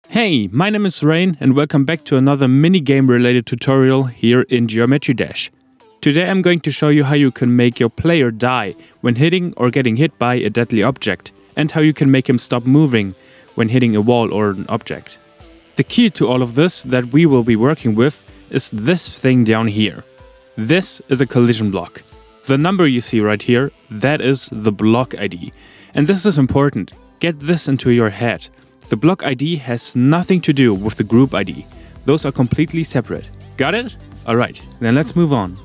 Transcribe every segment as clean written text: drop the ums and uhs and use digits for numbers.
Hey, my name is Rane and welcome back to another minigame related tutorial here in Geometry Dash. Today I'm going to show you how you can make your player die when hitting or getting hit by a deadly object, and how you can make him stop moving when hitting a wall or an object. The key to all of this that we will be working with is this thing down here. This is a collision block. The number you see right here, that is the block ID. And this is important. Get this into your head. The block ID has nothing to do with the group ID. Those are completely separate. Got it? Alright, then let's move on.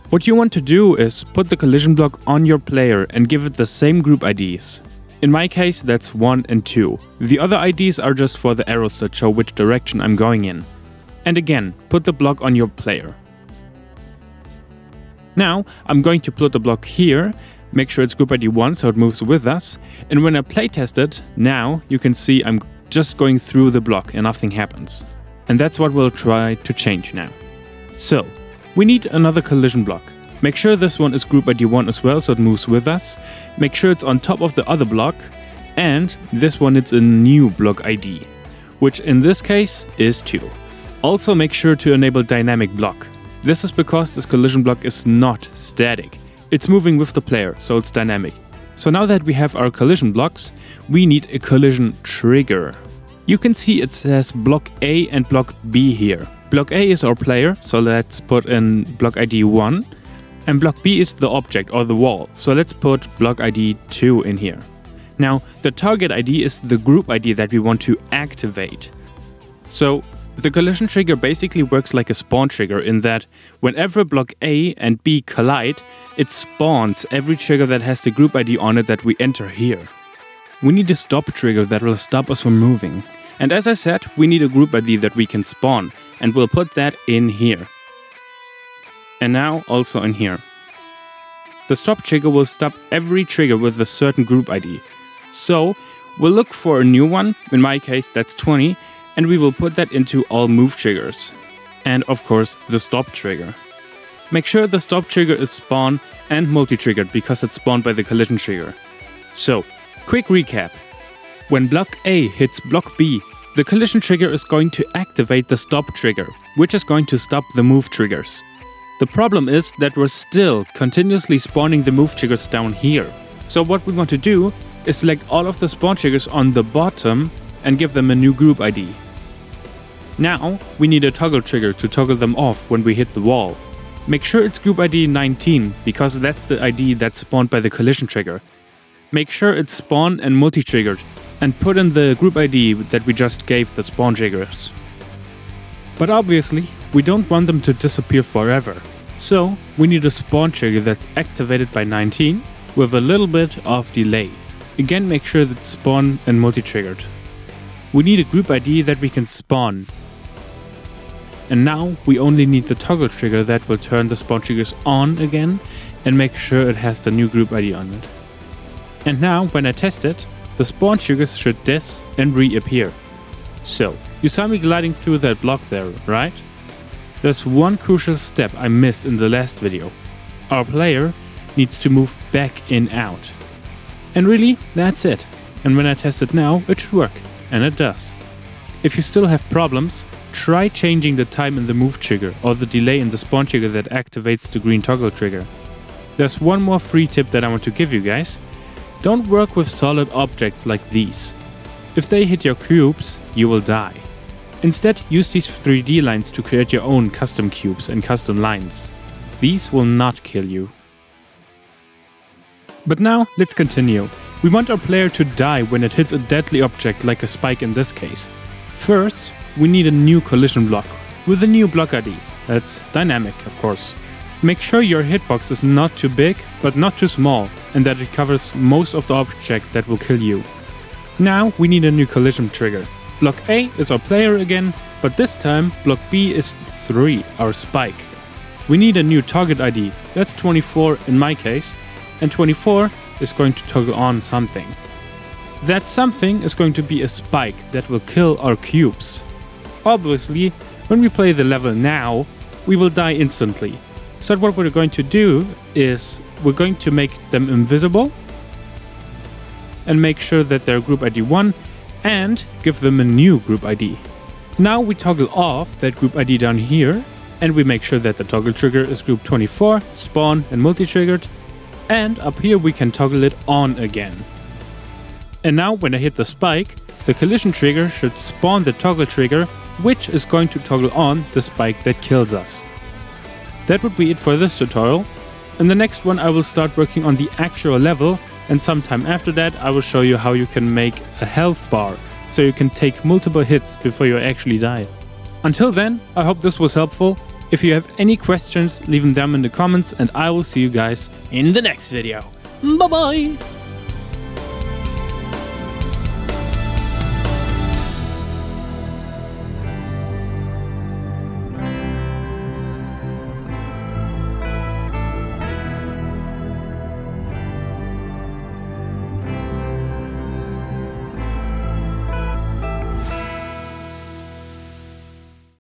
What you want to do is put the collision block on your player and give it the same group IDs. In my case, that's 1 and 2. The other IDs are just for the arrows that show which direction I'm going in. And again, put the block on your player. Now, I'm going to put the block here, make sure it's group ID 1 so it moves with us, and when I playtest it, now you can see I'm just going through the block and nothing happens. And that's what we'll try to change now. So, we need another collision block. Make sure this one is group ID 1 as well so it moves with us. Make sure it's on top of the other block, and this one it's a new block ID, which in this case is 2. Also make sure to enable dynamic block. This is because this collision block is not static. It's moving with the player, so it's dynamic. So now that we have our collision blocks, we need a collision trigger. You can see it says block A and block B here. Block A is our player, so let's put in block ID 1. And block B is the object or the wall, so let's put block ID 2 in here. Now, the target ID is the group ID that we want to activate. So, the collision trigger basically works like a spawn trigger in that whenever block A and B collide, it spawns every trigger that has the group ID on it that we enter here. We need a stop trigger that will stop us from moving. And as I said, we need a group ID that we can spawn, and we'll put that in here. And now also in here. The stop trigger will stop every trigger with a certain group ID. So, we'll look for a new one, in my case that's 20, and we will put that into all move triggers. And of course, the stop trigger. Make sure the stop trigger is spawn and multi-triggered because it's spawned by the collision trigger. So, quick recap. When block A hits block B, the collision trigger is going to activate the stop trigger, which is going to stop the move triggers. The problem is that we're still continuously spawning the move triggers down here. So what we want to do is select all of the spawn triggers on the bottom and give them a new group ID. Now, we need a toggle trigger to toggle them off when we hit the wall. Make sure it's group ID 19, because that's the ID that's spawned by the collision trigger. Make sure it's spawn and multi-triggered, and put in the group ID that we just gave the spawn triggers. But obviously, we don't want them to disappear forever. So, we need a spawn trigger that's activated by 19 with a little bit of delay. Again, make sure that it's spawn and multi-triggered. We need a group ID that we can spawn. And now we only need the toggle trigger that will turn the spawn triggers on again and make sure it has the new group ID on it. And now, when I test it, the spawn triggers should dis and reappear. So, you saw me gliding through that block there, right? There's one crucial step I missed in the last video. Our player needs to move back in out. And really, that's it. And when I test it now, it should work. And it does. If you still have problems, try changing the time in the move trigger or the delay in the spawn trigger that activates the green toggle trigger. There's one more free tip that I want to give you guys. Don't work with solid objects like these. If they hit your cubes, you will die. Instead, use these 3D lines to create your own custom cubes and custom lines. These will not kill you. But now, let's continue. We want our player to die when it hits a deadly object like a spike in this case. First, we need a new collision block with a new block ID. That's dynamic, of course. Make sure your hitbox is not too big but not too small, and that it covers most of the object that will kill you. Now we need a new collision trigger. Block A is our player again, but this time block B is 3, our spike. We need a new target ID. That's 24 in my case, and 24 is going to toggle on something. That something is going to be a spike that will kill our cubes. Obviously, when we play the level now, we will die instantly. So what we're going to do is we're going to make them invisible and make sure that they're group ID 1 and give them a new group ID. Now we toggle off that group ID down here, and we make sure that the toggle trigger is group 24, spawn and multi-triggered, and up here we can toggle it on again. And now when I hit the spike, the collision trigger should spawn the toggle trigger, which is going to toggle on the spike that kills us. That would be it for this tutorial. In the next one I will start working on the actual level, and sometime after that I will show you how you can make a health bar, so you can take multiple hits before you actually die. Until then, I hope this was helpful. If you have any questions, leave them down in the comments, and I will see you guys in the next video. Bye bye!